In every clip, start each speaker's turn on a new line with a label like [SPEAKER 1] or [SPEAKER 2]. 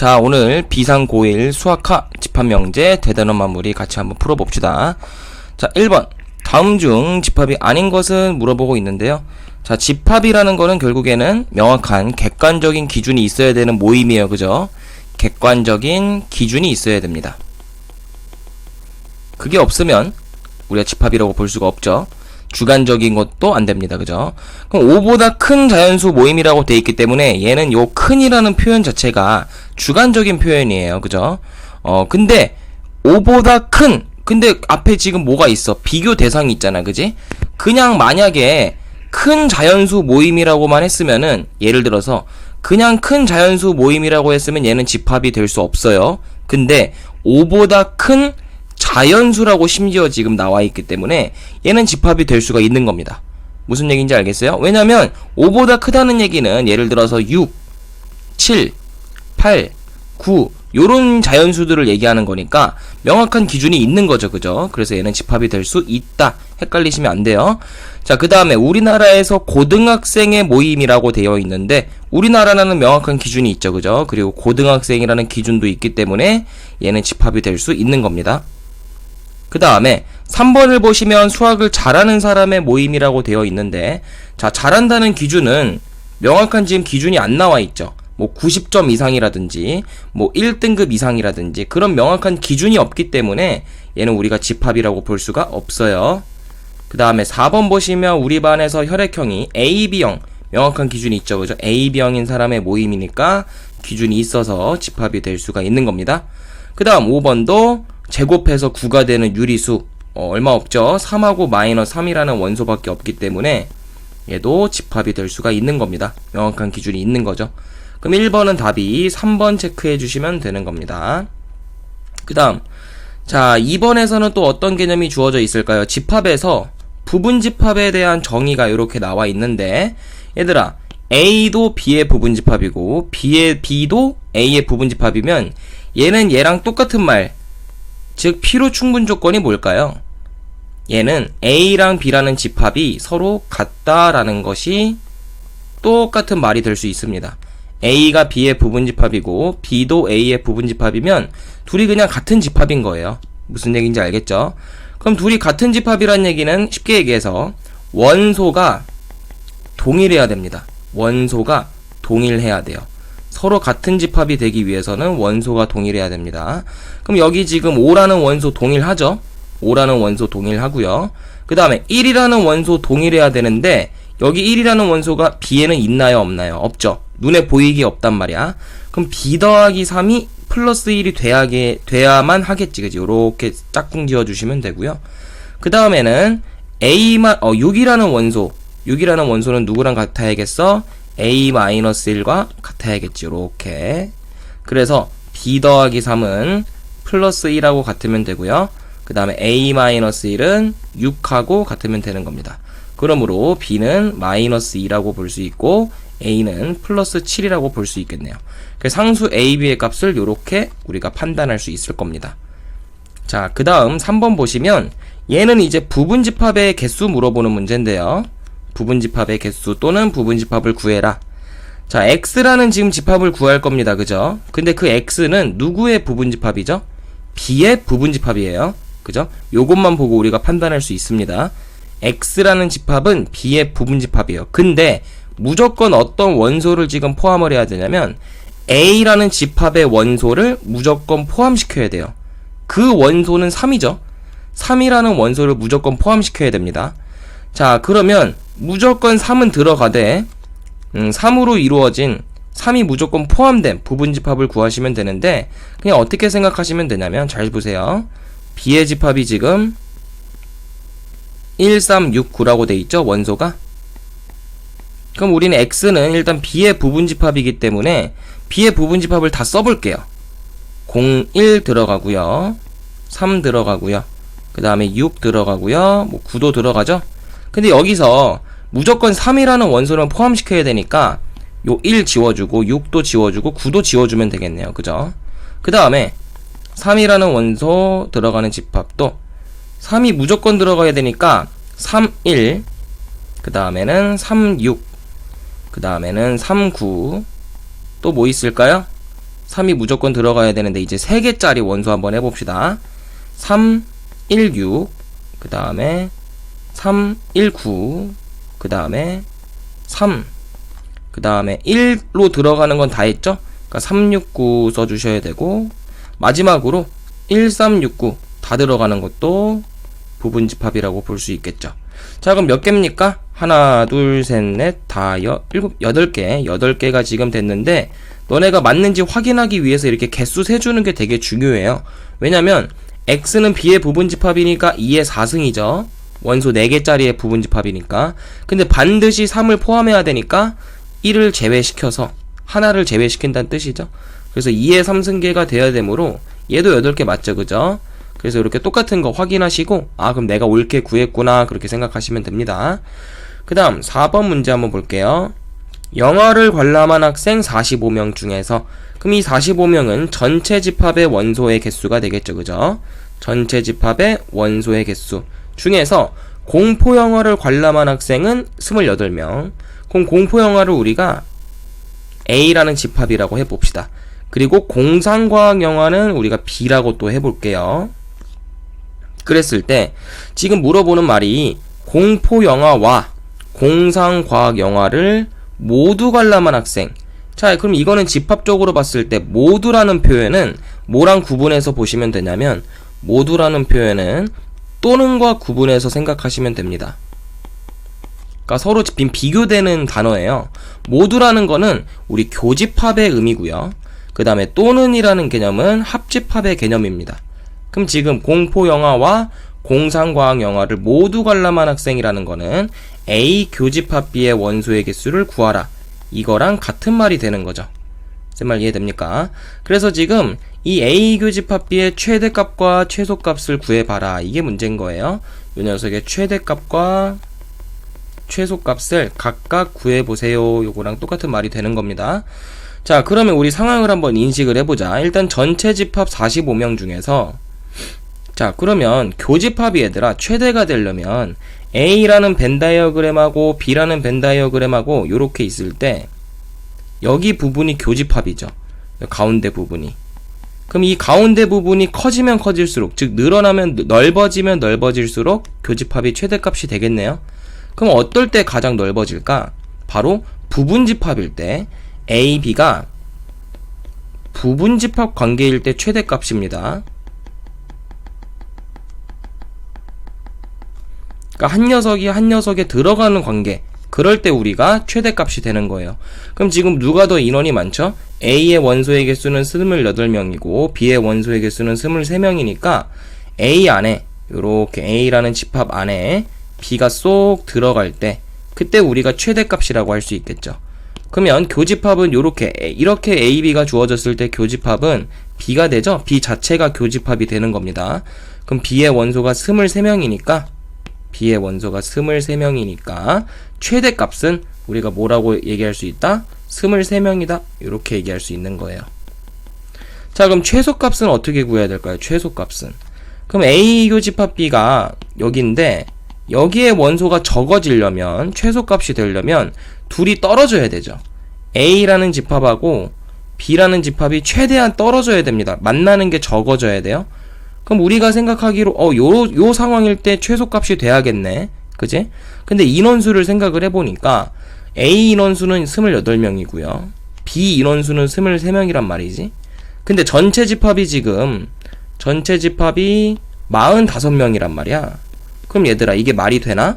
[SPEAKER 1] 자, 오늘 비상고일 수학화 집합명제 대단원 마무리 같이 한번 풀어봅시다. 자, 1번. 다음 중 집합이 아닌 것은 물어보고 있는데요. 자, 집합이라는 거는 결국에는 명확한 객관적인 기준이 있어야 되는 모임이에요. 그죠? 객관적인 기준이 있어야 됩니다. 그게 없으면 우리가 집합이라고 볼 수가 없죠. 주관적인 것도 안 됩니다. 그죠? 그럼 5보다 큰 자연수 모임이라고 돼 있기 때문에 얘는 요 큰이라는 표현 자체가 주관적인 표현이에요. 그죠? 근데 5보다 큰, 근데 앞에 지금 뭐가 있어? 비교 대상이 있잖아. 그지? 그냥 만약에 큰 자연수 모임이라고만 했으면은, 예를 들어서 그냥 큰 자연수 모임이라고 했으면 얘는 집합이 될 수 없어요. 근데 5보다 큰 자연수라고 심지어 지금 나와 있기 때문에 얘는 집합이 될 수가 있는 겁니다. 무슨 얘기인지 알겠어요? 왜냐면 5보다 크다는 얘기는 예를 들어서 6, 7, 8, 9 요런 자연수들을 얘기하는 거니까 명확한 기준이 있는 거죠. 그죠? 그래서 얘는 집합이 될 수 있다. 헷갈리시면 안 돼요. 자, 그 다음에 우리나라에서 고등학생의 모임이라고 되어 있는데 우리나라라는 명확한 기준이 있죠. 그죠? 그리고 고등학생이라는 기준도 있기 때문에 얘는 집합이 될 수 있는 겁니다. 그 다음에 3번을 보시면 수학을 잘하는 사람의 모임이라고 되어 있는데, 자, 잘한다는 기준은 명확한 지금 기준이 안 나와 있죠. 뭐 90점 이상이라든지 뭐 1등급 이상이라든지 그런 명확한 기준이 없기 때문에 얘는 우리가 집합이라고 볼 수가 없어요. 그 다음에 4번 보시면 우리 반에서 혈액형이 AB형 명확한 기준이 있죠. 그죠? AB형인 사람의 모임이니까 기준이 있어서 집합이 될 수가 있는 겁니다. 그 다음 5번도 제곱해서 9가 되는 유리수 얼마 없죠. 3하고 마이너스 3이라는 원소밖에 없기 때문에 얘도 집합이 될 수가 있는 겁니다. 명확한 기준이 있는 거죠. 그럼 1번은 답이 3번 체크해 주시면 되는 겁니다. 그 다음, 자, 2번에서는 또 어떤 개념이 주어져 있을까요? 집합에서 부분집합에 대한 정의가 이렇게 나와 있는데, 얘들아, A도 B의 부분집합이고 B도 A의 부분집합이면 얘는 얘랑 똑같은 말, 즉 필요 충분 조건이 뭘까요? 얘는 A랑 B라는 집합이 서로 같다라는 것이 똑같은 말이 될 수 있습니다. A가 B의 부분집합이고 B도 A의 부분집합이면 둘이 그냥 같은 집합인 거예요. 무슨 얘기인지 알겠죠? 그럼 둘이 같은 집합이란 얘기는 쉽게 얘기해서 원소가 동일해야 됩니다. 원소가 동일해야 돼요. 서로 같은 집합이 되기 위해서는 원소가 동일해야 됩니다. 그럼 여기 지금 5라는 원소 동일하죠? 5라는 원소 동일하고요. 그 다음에 1이라는 원소 동일해야 되는데 여기 1이라는 원소가 B에는 있나요? 없나요? 없죠. 눈에 보이기 없단 말이야. 그럼 B 더하기 3이 플러스 1이 돼야만 하겠지. 그지? 요렇게 짝꿍 지어주시면 되고요. 그 다음에는 6이라는 원소는 누구랑 같아야겠어? A-1과 같아야겠지. 요렇게. 그래서 B 더하기 3은 플러스 1하고 같으면 되고요. 그 다음에 A-1은 6하고 같으면 되는 겁니다. 그러므로 B는 마이너스 2라고 볼 수 있고 A는 플러스 7이라고 볼 수 있겠네요. 그래서 상수 A, B의 값을 이렇게 우리가 판단할 수 있을 겁니다. 자, 그 다음 3번 보시면 얘는 이제 부분집합의 개수 물어보는 문제인데요. 부분집합의 개수 또는 부분집합을 구해라. 자, X라는 지금 집합을 구할 겁니다. 그죠? 근데 그 X는 누구의 부분집합이죠? B의 부분집합이에요. 그죠? 요것만 보고 우리가 판단할 수 있습니다. X라는 집합은 B의 부분집합이에요. 근데 무조건 어떤 원소를 지금 포함을 해야 되냐면 A라는 집합의 원소를 무조건 포함시켜야 돼요. 그 원소는 3이죠. 3이라는 원소를 무조건 포함시켜야 됩니다. 자, 그러면 무조건 3은 들어가되 3으로 이루어진 3이 무조건 포함된 부분집합을 구하시면 되는데 그냥 어떻게 생각하시면 되냐면 잘 보세요. B의 집합이 지금 1, 3, 6, 9라고 돼 있죠? 원소가. 그럼 우리는 X는 일단 B의 부분집합이기 때문에 B의 부분집합을 다 써볼게요. 0, 1 들어가고요. 3 들어가고요. 그 다음에 6 들어가고요. 뭐 9도 들어가죠? 근데 여기서 무조건 3이라는 원소를 포함시켜야 되니까 요 1 지워주고 6도 지워주고 9도 지워주면 되겠네요. 그죠? 그 다음에 3이라는 원소 들어가는 집합도 3이 무조건 들어가야 되니까 3, 1 그 다음에는 3, 6 그 다음에는 3, 9 또 뭐 있을까요? 3이 무조건 들어가야 되는데 이제 3개짜리 원소 한번 해봅시다. 3, 1, 6, 그 다음에 3, 1, 9, 그 다음에 3, 그 다음에 1로 들어가는 건 다 했죠? 그러니까 3, 6, 9 써주셔야 되고, 마지막으로 1, 3, 6, 9 다 들어가는 것도 부분집합이라고 볼 수 있겠죠. 자, 그럼 몇 개입니까? 하나, 둘, 셋, 넷, 다, 여덟 개. 8개가 지금 됐는데, 너네가 맞는지 확인하기 위해서 이렇게 개수 세주는 게 되게 중요해요. 왜냐면, x는 b의 부분집합이니까 2의 4승이죠. 원소 4개짜리의 부분집합이니까. 근데 반드시 3을 포함해야 되니까 1을 제외시켜서 하나를 제외시킨다는 뜻이죠. 그래서 2의 3승계가 되어야 되므로 얘도 8개 맞죠, 그죠? 그래서 이렇게 똑같은 거 확인하시고, 아, 그럼 내가 옳게 구했구나, 그렇게 생각하시면 됩니다. 그 다음 4번 문제 한번 볼게요. 영어를 관람한 학생 45명 중에서, 그럼 이 45명은 전체 집합의 원소의 개수가 되겠죠, 그죠? 전체 집합의 원소의 개수 중에서 공포 영화를 관람한 학생은 28명. 그럼 공포 영화를 우리가 A라는 집합이라고 해봅시다. 그리고 공상과학 영화는 우리가 B라고 또 해볼게요. 그랬을 때 지금 물어보는 말이 공포 영화와 공상과학 영화를 모두 관람한 학생. 자, 그럼 이거는 집합적으로 봤을 때 모두라는 표현은 뭐랑 구분해서 보시면 되냐면, 모두라는 표현은 또는과 구분해서 생각하시면 됩니다. 그러니까 서로 비교되는 단어예요. 모두라는 거는 우리 교집합의 의미고요. 그 다음에 또는이라는 개념은 합집합의 개념입니다. 그럼 지금 공포 영화와 공상과학 영화를 모두 관람한 학생이라는 거는 A 교집합 B의 원소의 개수를 구하라, 이거랑 같은 말이 되는 거죠. 제 말 이해됩니까? 그래서 지금 이 A 교집합 B의 최대값과 최소값을 구해봐라, 이게 문제인 거예요. 이 녀석의 최대값과 최소값을 각각 구해보세요, 요거랑 똑같은 말이 되는 겁니다. 자, 그러면 우리 상황을 한번 인식을 해보자. 일단 전체 집합 45명 중에서, 자, 그러면 교집합이 얘들아 최대가 되려면 A라는 벤 다이어그램하고 B라는 벤 다이어그램하고 요렇게 있을 때 여기 부분이 교집합이죠. 가운데 부분이. 그럼 이 가운데 부분이 커지면 커질수록, 즉 늘어나면 넓어지면 넓어질수록 교집합이 최대값이 되겠네요. 그럼 어떨 때 가장 넓어질까? 바로 부분집합일 때, A, B가 부분집합 관계일 때 최대값입니다. 그러니까 한 녀석이 한 녀석에 들어가는 관계, 그럴 때 우리가 최대값이 되는 거예요. 그럼 지금 누가 더 인원이 많죠? A의 원소의 개수는 28명이고 B의 원소의 개수는 23명이니까 A 안에, 요렇게 A라는 집합 안에 B가 쏙 들어갈 때, 그때 우리가 최대값이라고 할 수 있겠죠. 그러면 교집합은 이렇게 A, B가 주어졌을 때 교집합은 B가 되죠? B 자체가 교집합이 되는 겁니다. 그럼 B의 원소가 23명이니까 B의 원소가 23명이니까 최대값은 우리가 뭐라고 얘기할 수 있다? 23명이다. 이렇게 얘기할 수 있는 거예요. 자, 그럼 최소값은 어떻게 구해야 될까요? 최소값은. 그럼 A 교집합 B가 여기인데 여기에 원소가 적어지려면, 최소값이 되려면 둘이 떨어져야 되죠. A라는 집합하고 B라는 집합이 최대한 떨어져야 됩니다. 만나는 게 적어져야 돼요. 그럼 우리가 생각하기로 요 상황일 때 최소값이 돼야겠네, 그지? 근데 인원수를 생각을 해보니까 A 인원수는 28명이고요 B 인원수는 23명이란 말이지. 근데 전체 집합이 지금 전체 집합이 45명이란 말이야. 그럼 얘들아, 이게 말이 되나?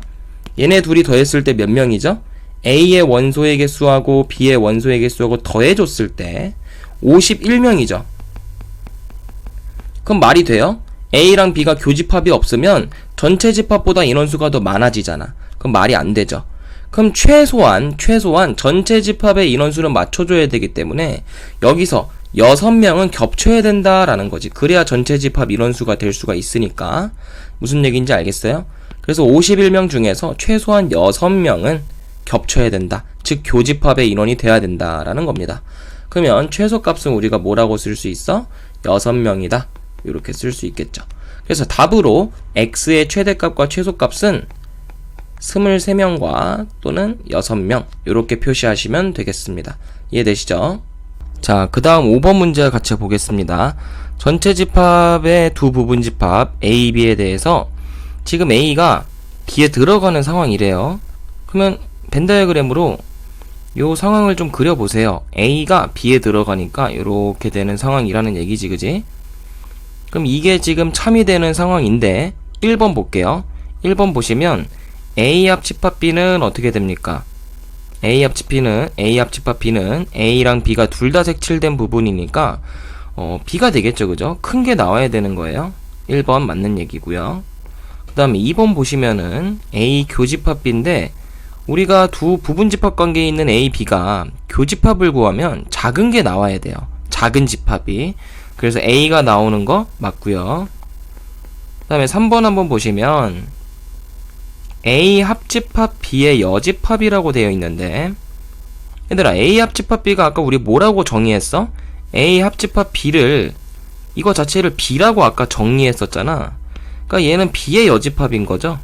[SPEAKER 1] 얘네 둘이 더했을 때 몇 명이죠? A의 원소의 개수하고 B의 원소의 개수하고 더해줬을 때 51명이죠. 그럼 말이 돼요? A랑 B가 교집합이 없으면 전체 집합보다 인원수가 더 많아지잖아. 그럼 말이 안 되죠. 그럼 최소한 전체 집합의 인원수는 맞춰줘야 되기 때문에 여기서 6명은 겹쳐야 된다라는 거지. 그래야 전체 집합 인원수가 될 수가 있으니까. 무슨 얘기인지 알겠어요? 그래서 51명 중에서 최소한 6명은 겹쳐야 된다. 즉 교집합의 인원이 돼야 된다라는 겁니다. 그러면 최소값은 우리가 뭐라고 쓸 수 있어? 6명이다. 이렇게 쓸 수 있겠죠. 그래서 답으로 x의 최대값과 최소값은 23명과 또는 6명 이렇게 표시하시면 되겠습니다. 이해되시죠? 자, 그 다음 5번 문제 같이 보겠습니다. 전체 집합의 두 부분 집합 A, B에 대해서 지금 A가 B에 들어가는 상황이래요. 그러면 벤 다이어그램으로 요 상황을 좀 그려보세요. A가 B에 들어가니까 이렇게 되는 상황이라는 얘기지, 그지? 그럼 이게 지금 참이 되는 상황인데 1번 볼게요. 1번 보시면 A 합 집합 B는 어떻게 됩니까? A 합 집합 B는 A랑 B가 둘 다 색칠된 부분이니까 B가 되겠죠, 그죠? 큰 게 나와야 되는 거예요. 1번 맞는 얘기고요. 그 다음에 2번 보시면은 A 교집합 B인데 우리가 두 부분집합 관계에 있는 A, B가 교집합을 구하면 작은 게 나와야 돼요. 작은 집합이. 그래서 A가 나오는 거 맞고요. 그 다음에 3번 한번 보시면 A 합집합 B의 여집합이라고 되어 있는데 얘들아, A 합집합 B가 아까 우리 뭐라고 정의했어? A 합집합 B를 이거 자체를 B라고 아까 정의했었잖아. 그러니까 얘는 B의 여집합인 거죠.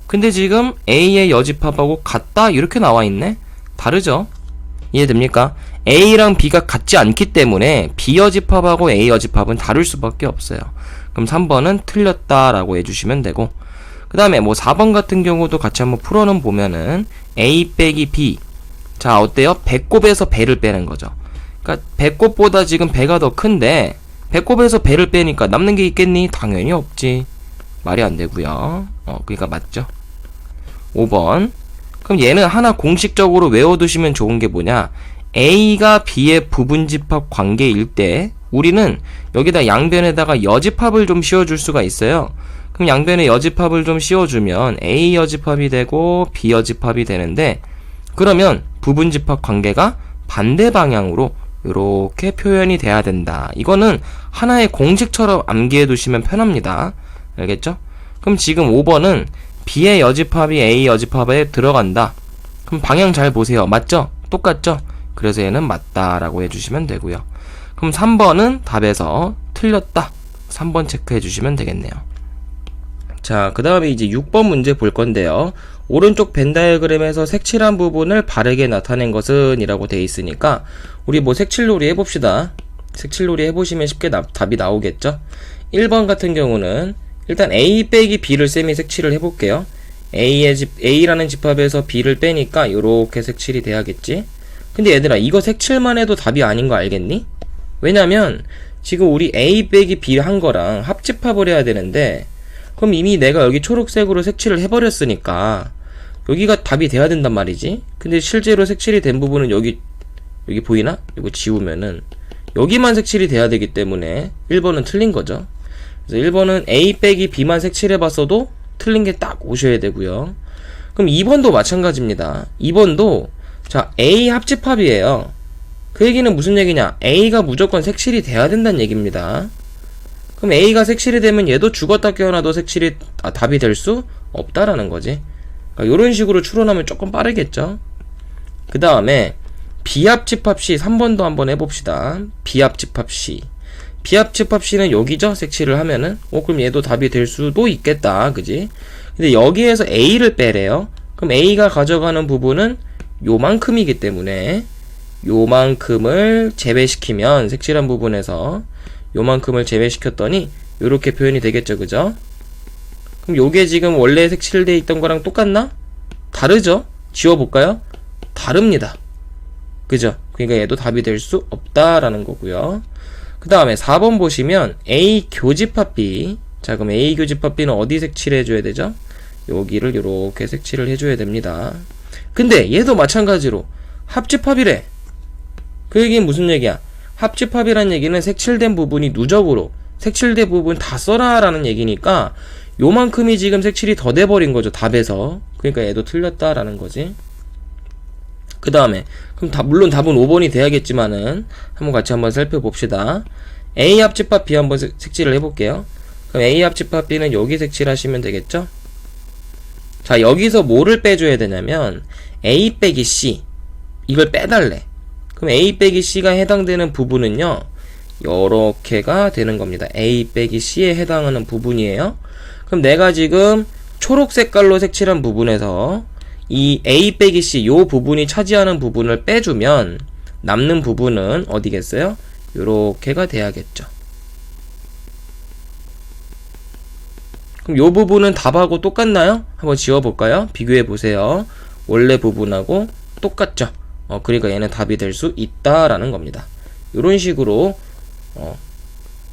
[SPEAKER 1] 근데 지금 A의 여집합하고 같다 이렇게 나와있네? 다르죠? 이해됩니까? A랑 B가 같지 않기 때문에 B 여집합하고 A 여집합은 다를 수밖에 없어요. 그럼 3번은 틀렸다라고 해주시면 되고, 그 다음에 뭐 4번 같은 경우도 같이 한번 풀어는 보면은 A 빼기 B. 자, 어때요? 배꼽에서 배를 빼는 거죠. 그러니까 배꼽보다 지금 배가 더 큰데 배꼽에서 배를 빼니까 남는 게 있겠니? 당연히 없지. 말이 안 되고요. 그러니까 맞죠? 5번. 그럼 얘는 하나 공식적으로 외워두시면 좋은 게 뭐냐? A가 B의 부분집합 관계일 때 우리는 여기다 양변에다가 여집합을 좀 씌워줄 수가 있어요. 그럼 양변에 여집합을 좀 씌워주면 A 여집합이 되고 B 여집합이 되는데, 그러면 부분집합 관계가 반대 방향으로 이렇게 표현이 돼야 된다. 이거는 하나의 공식처럼 암기해 두시면 편합니다. 알겠죠? 그럼 지금 5번은 B의 여집합이 A 여집합에 들어간다. 그럼 방향 잘 보세요. 맞죠? 똑같죠? 그래서 얘는 맞다라고 해주시면 되고요. 그럼 3번은 답에서 틀렸다. 3번 체크해 주시면 되겠네요. 자, 그 다음에 이제 6번 문제 볼 건데요. 오른쪽 벤 다이어그램에서 색칠한 부분을 바르게 나타낸 것은 이라고 되어 있으니까 우리 뭐 색칠놀이 해봅시다. 색칠놀이 해보시면 쉽게 답이 나오겠죠? 1번 같은 경우는 일단 A 빼기 B를 쌤이 색칠을 해볼게요. A라는 집합에서 B를 빼니까 이렇게 색칠이 돼야겠지? 근데 얘들아, 이거 색칠만 해도 답이 아닌 거 알겠니? 왜냐면 지금 우리 A 빼기 B 한 거랑 합집합을 해야 되는데, 그럼 이미 내가 여기 초록색으로 색칠을 해버렸으니까 여기가 답이 돼야 된단 말이지. 근데 실제로 색칠이 된 부분은 여기 보이나? 이거 지우면은 여기만 색칠이 돼야 되기 때문에 1번은 틀린 거죠. 그래서 1번은 A 빼기 B만 색칠해봤어도 틀린 게 딱 오셔야 되고요. 그럼 2번도 마찬가지입니다. 2번도 자, A 합집합이에요. 그 얘기는 무슨 얘기냐? A가 무조건 색칠이 돼야 된다는 얘기입니다. 그럼 A가 색칠이 되면 얘도 죽었다 깨어나도 색칠이 답이 될 수 없다라는 거지. 그러니까 이런 식으로 추론하면 조금 빠르겠죠. 그 다음에 B합집합 C 3번도 한번 해봅시다. B합집합 C. B합집합 C는 여기죠? 색칠을 하면은 그럼 얘도 답이 될 수도 있겠다, 그지? 근데 여기에서 A를 빼래요. 그럼 A가 가져가는 부분은 요만큼이기 때문에 요만큼을 제외시키면, 색칠한 부분에서 요만큼을 제외시켰더니 요렇게 표현이 되겠죠, 그죠? 그럼 요게 지금 원래 색칠되어 있던 거랑 똑같나? 다르죠? 지워볼까요? 다릅니다. 그죠? 그러니까 얘도 답이 될 수 없다라는 거고요. 그 다음에 4번 보시면 A 교집합 B. 자, 그럼 A 교집합 B는 어디 색칠해줘야 되죠? 여기를 요렇게 색칠을 해줘야 됩니다. 근데 얘도 마찬가지로 합집합이래. 그 얘기는 무슨 얘기야? 합집합이란 얘기는 색칠된 부분이 누적으로 색칠된 부분 다 써라 라는 얘기니까 요만큼이 지금 색칠이 더 돼버린 거죠, 답에서. 그러니까 얘도 틀렸다라는 거지. 그 다음에 그럼 물론 답은 5번이 돼야겠지만은 한번 살펴봅시다. A 합집합 B 한번 색칠을 해볼게요. 그럼 A 합집합 B는 여기 색칠하시면 되겠죠? 자, 여기서 뭐를 빼줘야 되냐면 A 빼기 C, 이걸 빼달래. 그럼 A 빼기 C가 해당되는 부분은요, 요렇게가 되는 겁니다. A 빼기 C에 해당하는 부분이에요. 그럼 내가 지금 초록 색깔로 색칠한 부분에서 이 A 빼기 C 요 부분이 차지하는 부분을 빼주면 남는 부분은 어디겠어요? 요렇게가 돼야겠죠. 그럼 요 부분은 답하고 똑같나요? 한번 지워볼까요? 비교해보세요. 원래 부분하고 똑같죠? 그러니까 얘는 답이 될 수 있다라는 겁니다. 요런 식으로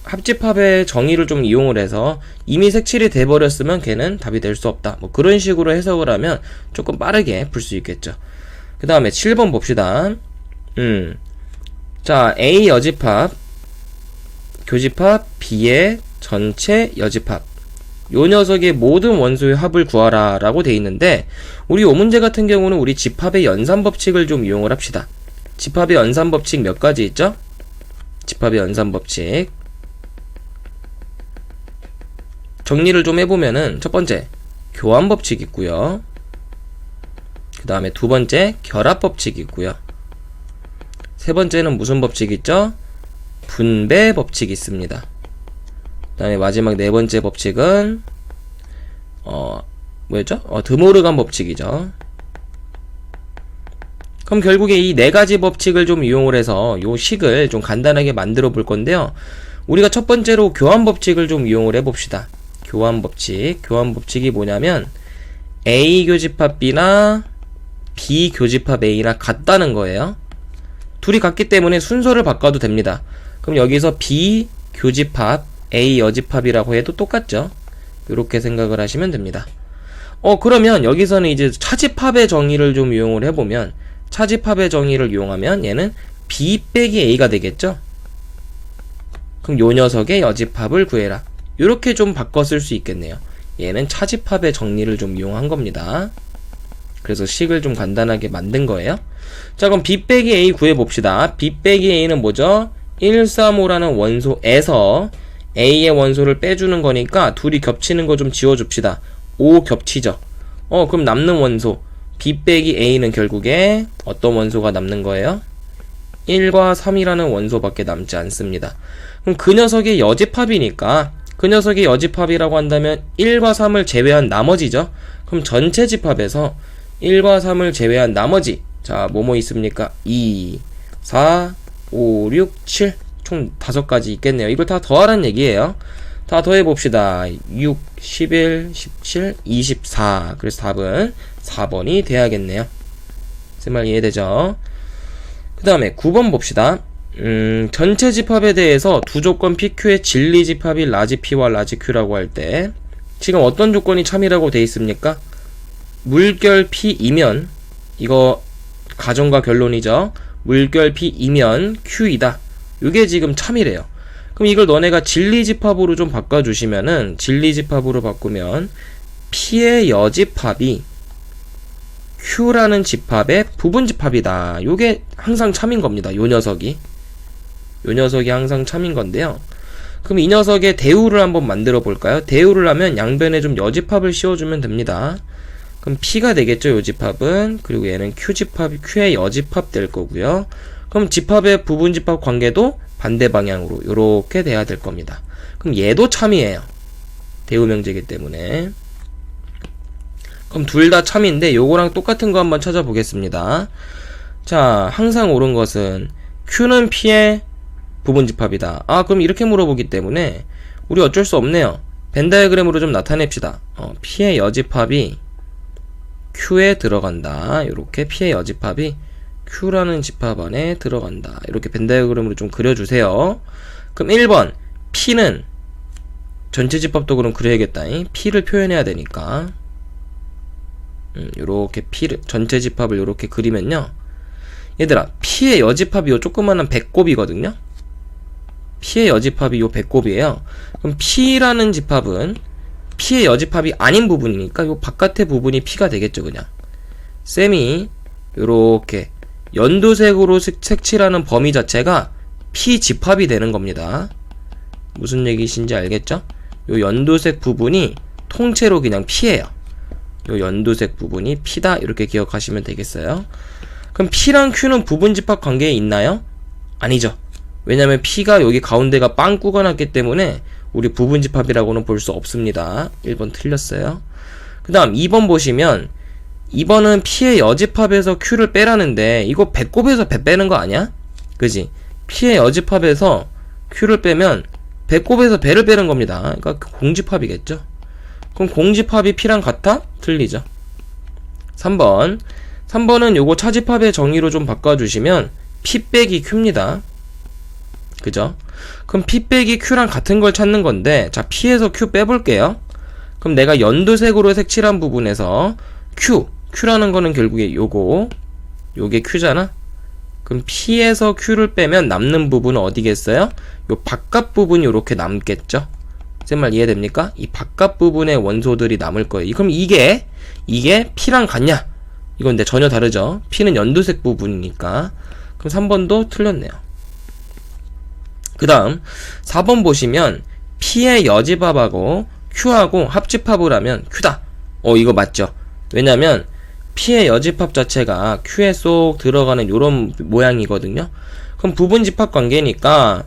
[SPEAKER 1] 합집합의 정의를 좀 이용을 해서 이미 색칠이 돼버렸으면 걔는 답이 될 수 없다. 뭐 그런 식으로 해석을 하면 조금 빠르게 풀 수 있겠죠. 그 다음에 7번 봅시다. 자, A 여집합, 교집합, B의 전체 여집합. 요 녀석의 모든 원소의 합을 구하라 라고 돼 있는데, 우리 요 문제 같은 경우는 우리 집합의 연산법칙을 좀 이용을 합시다. 집합의 연산법칙 몇 가지 있죠? 집합의 연산법칙 정리를 좀 해보면은, 첫 번째 교환법칙 있고요. 그 다음에 두 번째 결합법칙 있고요. 세 번째는 무슨 법칙 있죠? 분배법칙이 있습니다. 그 다음에 마지막 네 번째 법칙은 뭐였죠? 드모르간 법칙이죠. 그럼 결국에 이 네 가지 법칙을 좀 이용을 해서 요 식을 좀 간단하게 만들어 볼 건데요. 우리가 첫 번째로 교환법칙을 좀 이용을 해봅시다. 교환법칙이 뭐냐면 A 교집합 B나 B 교집합 A나 같다는 거예요. 둘이 같기 때문에 순서를 바꿔도 됩니다. 그럼 여기서 B 교집합 A 여집합이라고 해도 똑같죠. 이렇게 생각을 하시면 됩니다. 그러면 여기서는 이제 차집합의 정의를 좀 이용을 해보면, 차집합의 정의를 이용하면 얘는 B 빼기 A가 되겠죠. 그럼 요 녀석의 여집합을 구해라. 이렇게 좀 바꿔 쓸 수 있겠네요. 얘는 차집합의 정리를 좀 이용한 겁니다. 그래서 식을 좀 간단하게 만든 거예요. 자, 그럼 B 빼기 A 구해봅시다. B 빼기 A는 뭐죠? 135라는 원소에서 A의 원소를 빼주는 거니까 둘이 겹치는 거 좀 지워줍시다. 5 겹치죠? 그럼 남는 원소 B 빼기 A는 결국에 어떤 원소가 남는 거예요? 1과 3이라는 원소밖에 남지 않습니다. 그럼 그 녀석의 여집합이니까, 그 녀석의 여집합이라고 한다면 1과 3을 제외한 나머지죠? 그럼 전체 집합에서 1과 3을 제외한 나머지, 자, 뭐뭐 있습니까? 2, 4, 5, 6, 7, 총 5가지 있겠네요. 이걸 다 더하라는 얘기예요. 다 더해봅시다. 6, 11, 17, 24. 그래서 답은 4번이 돼야겠네요. 제 말 이해되죠? 그 다음에 9번 봅시다. 전체 집합에 대해서 두 조건 PQ의 진리 집합이 라지 P와 라지 Q라고 할 때, 지금 어떤 조건이 참이라고 돼 있습니까? 물결 P이면, 이거 가정과 결론이죠. 물결 P이면 Q이다. 이게 지금 참이래요. 그럼 이걸 너네가 진리집합으로 좀 바꿔주시면은, 진리집합으로 바꾸면 P의 여집합이 Q라는 집합의 부분집합이다. 요게 항상 참인 겁니다. 요 녀석이 항상 참인 건데요. 그럼 이 녀석의 대우를 한번 만들어 볼까요? 대우를 하면 양변에 좀 여집합을 씌워주면 됩니다. 그럼 P가 되겠죠, 요 집합은. 그리고 얘는 Q의 여집합 될 거고요. 그럼 집합의 부분집합 관계도 반대 방향으로 요렇게 돼야 될 겁니다. 그럼 얘도 참이에요. 대우 명제이기 때문에. 그럼 둘 다 참인데 요거랑 똑같은 거 한번 찾아보겠습니다. 자, 항상 옳은 것은 Q는 P의 부분집합이다. 그럼 이렇게 물어보기 때문에 우리 어쩔 수 없네요. 벤 다이어그램으로 좀 나타냅시다. P의 여집합이 Q에 들어간다. 요렇게 P의 여집합이 Q라는 집합 안에 들어간다. 이렇게 벤 다이어그램으로 좀 그려주세요. 그럼 1번 P는 전체 집합도 그럼 그려야겠다. P를 표현해야 되니까 요렇게 P를, 전체 집합을 요렇게 그리면요, 얘들아, P의 여집합이 요 조그만한 배꼽이거든요. P의 여집합이 요 배꼽이에요. 그럼 P라는 집합은 P의 여집합이 아닌 부분이니까 요 바깥의 부분이 P가 되겠죠. 그냥 쌤이 요렇게 연두색으로 색칠하는 범위 자체가 P 집합이 되는 겁니다. 무슨 얘기신지 알겠죠? 요 연두색 부분이 통째로 그냥 P예요. 요 연두색 부분이 P다. 이렇게 기억하시면 되겠어요. 그럼 P랑 Q는 부분집합 관계에 있나요? 아니죠. 왜냐면 P가 여기 가운데가 빵꾸가 났기 때문에 우리 부분집합이라고는 볼 수 없습니다. 1번 틀렸어요. 그 다음 2번 보시면, 2번은 P의 여집합에서 Q를 빼라는데 이거 배꼽에서 배 빼는 거 아니야? 그지? P의 여집합에서 Q를 빼면 배꼽에서 배를 빼는 겁니다. 그러니까 공집합이겠죠. 그럼 공집합이 P랑 같아? 틀리죠. 3번은 요거 차집합의 정의로 좀 바꿔주시면 P 빼기 Q입니다. 그죠? 그럼 P 빼기 Q랑 같은 걸 찾는 건데, 자, P에서 Q 빼볼게요. 그럼 내가 연두색으로 색칠한 부분에서 Q라는 거는 결국에 요게 Q잖아? 그럼 P에서 Q를 빼면 남는 부분은 어디겠어요? 요 바깥 부분이 요렇게 남겠죠? 제 말 이해됩니까? 이 바깥 부분의 원소들이 남을 거예요. 그럼 이게 P랑 같냐? 이건 근데 전혀 다르죠? P는 연두색 부분이니까. 그럼 3번도 틀렸네요. 그 다음 4번 보시면 P의 여집합하고 Q하고 합집합을 하면 Q다. 이거 맞죠? 왜냐면 P의 여집합 자체가 Q에 쏙 들어가는 요런 모양이거든요. 그럼 부분집합 관계니까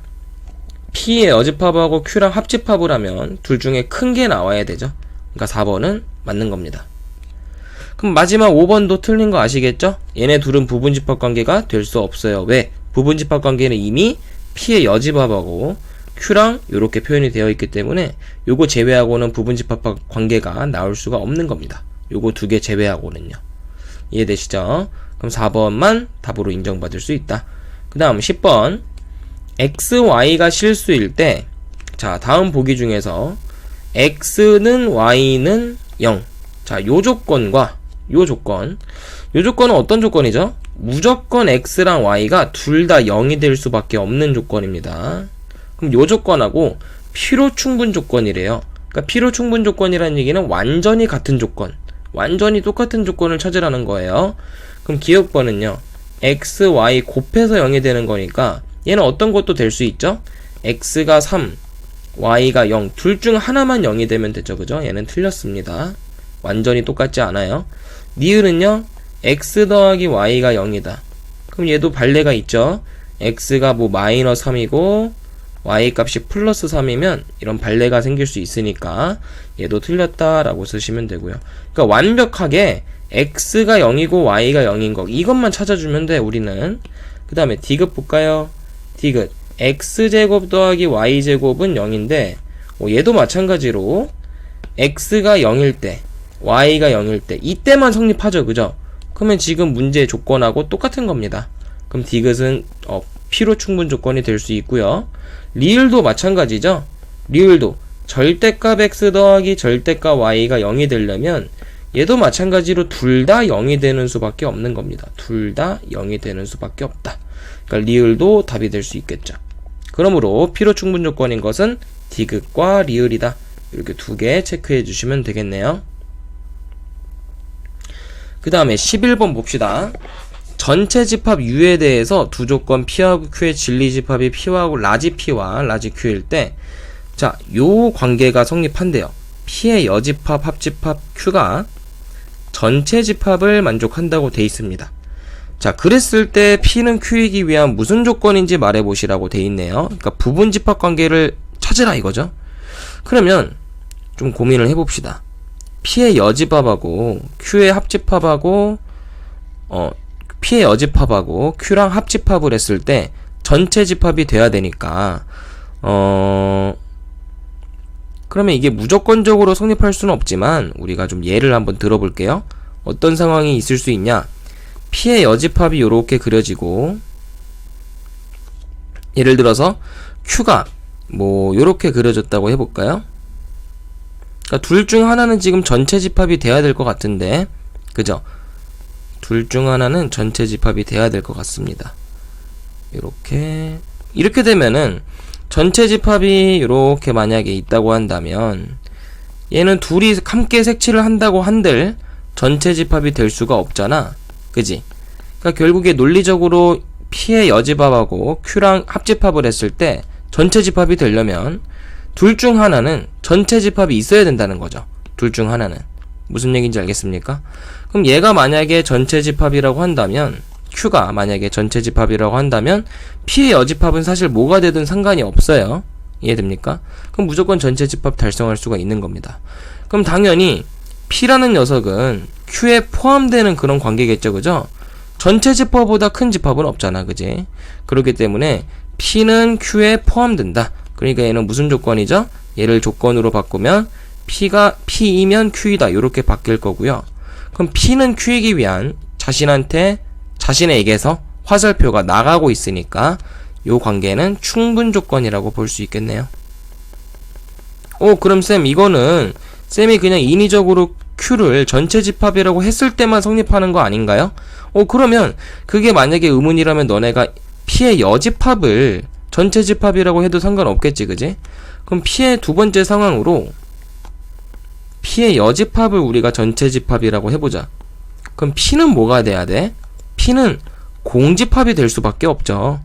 [SPEAKER 1] P의 여집합하고 Q랑 합집합을 하면 둘 중에 큰 게 나와야 되죠. 그러니까 4번은 맞는 겁니다. 그럼 마지막 5번도 틀린 거 아시겠죠? 얘네 둘은 부분집합 관계가 될 수 없어요. 왜? 부분집합 관계는 이미 P의 여집합하고 Q랑 이렇게 표현이 되어 있기 때문에 요거 제외하고는 부분집합 관계가 나올 수가 없는 겁니다. 요거 두 개 제외하고는요. 이해되시죠? 그럼 4번만 답으로 인정받을 수 있다. 그 다음 10번 x, y가 실수일 때, 자, 다음 보기 중에서 x는 y는 0. 자, 요 조건과 요 조건은 어떤 조건이죠? 무조건 x랑 y가 둘 다 0이 될 수밖에 없는 조건입니다. 그럼 요 조건하고 필요충분 조건이래요. 그러니까 필요충분 조건이라는 얘기는 완전히 같은 조건, 완전히 똑같은 조건을 찾으라는 거예요. 그럼 기억번은요, x, y 곱해서 0이 되는 거니까 얘는 어떤 것도 될 수 있죠? x가 3, y가 0, 둘 중 하나만 0이 되면 되죠. 그죠? 얘는 틀렸습니다. 완전히 똑같지 않아요. 니은은요, x 더하기 y가 0이다. 그럼 얘도 발레가 있죠. x가 뭐 마이너스 3이고 y 값이 플러스 3이면 이런 발레가 생길 수 있으니까 얘도 틀렸다라고 쓰시면 되고요. 그러니까 완벽하게 x가 0이고 y가 0인 거 이것만 찾아주면 돼. 우리는. 그 다음에 디귿 볼까요? 디귿 x제곱 더하기 y제곱은 0인데 얘도 마찬가지로 x가 0일 때 y가 0일 때 이때만 성립하죠. 그죠? 그러면 지금 문제의 조건하고 똑같은 겁니다. 그럼 디귿은 필요충분 조건이 될 수 있고요. 리을도 마찬가지죠. 리을도 절대값 x 더하기 절대값 y가 0이 되려면 얘도 마찬가지로 둘 다 0이 되는 수밖에 없는 겁니다. 둘 다 0이 되는 수밖에 없다. 그러니까 리을도 답이 될 수 있겠죠. 그러므로 필요충분 조건인 것은 디귿과 리을이다. 이렇게 두 개 체크해 주시면 되겠네요. 그 다음에 11번 봅시다. 전체 집합 U에 대해서 두 조건 P와 Q의 진리 집합이 P와 라지 P와 라지 Q일 때, 자, 요 관계가 성립한대요. P의 여집합, 합집합 Q가 전체 집합을 만족한다고 돼 있습니다. 자, 그랬을 때 P는 Q이기 위한 무슨 조건인지 말해보시라고 돼 있네요. 그러니까 부분 집합 관계를 찾으라 이거죠. 그러면 좀 고민을 해봅시다. P의 여집합하고 Q의 합집합하고 P의 여집합하고 Q랑 합집합을 했을 때 전체 집합이 돼야 되니까 그러면 이게 무조건적으로 성립할 수는 없지만 우리가 좀 예를 한번 들어볼게요. 어떤 상황이 있을 수 있냐? P의 여집합이 요렇게 그려지고 예를 들어서 Q가 뭐 요렇게 그려졌다고 해볼까요? 그러니까 둘 중 하나는 지금 전체 집합이 돼야 될 것 같은데, 그죠? 둘 중 하나는 전체 집합이 돼야 될 것 같습니다. 이렇게 되면은 전체 집합이 이렇게 만약에 있다고 한다면 얘는 둘이 함께 색칠을 한다고 한들 전체 집합이 될 수가 없잖아. 그지? 그러니까 결국에 논리적으로 P의 여집합하고 Q랑 합집합을 했을 때 전체 집합이 되려면 둘 중 하나는 전체 집합이 있어야 된다는 거죠. 둘 중 하나는. 무슨 얘기인지 알겠습니까? 그럼 얘가 만약에 전체 집합이라고 한다면, Q가 만약에 전체 집합이라고 한다면 P의 여집합은 사실 뭐가 되든 상관이 없어요. 이해됩니까? 그럼 무조건 전체 집합 달성할 수가 있는 겁니다. 그럼 당연히 P라는 녀석은 Q에 포함되는 그런 관계겠죠. 그죠? 전체 집합보다 큰 집합은 없잖아, 그지? 그렇기 때문에 P는 Q에 포함된다. 그러니까 얘는 무슨 조건이죠? 얘를 조건으로 바꾸면 P가 P이면 Q이다. 이렇게 바뀔 거고요. 그럼 P는 Q이기 위한 자신에게서 화살표가 나가고 있으니까 요 관계는 충분 조건이라고 볼 수 있겠네요. 그럼 쌤, 이거는 쌤이 그냥 인위적으로 Q를 전체 집합이라고 했을 때만 성립하는 거 아닌가요? 그러면 그게 만약에 의문이라면 너네가 P의 여집합을 전체 집합이라고 해도 상관없겠지, 그지? 그럼 P의 두 번째 상황으로 P의 여집합을 우리가 전체 집합이라고 해보자. 그럼 P는 뭐가 돼야 돼? P는 공집합이 될 수밖에 없죠.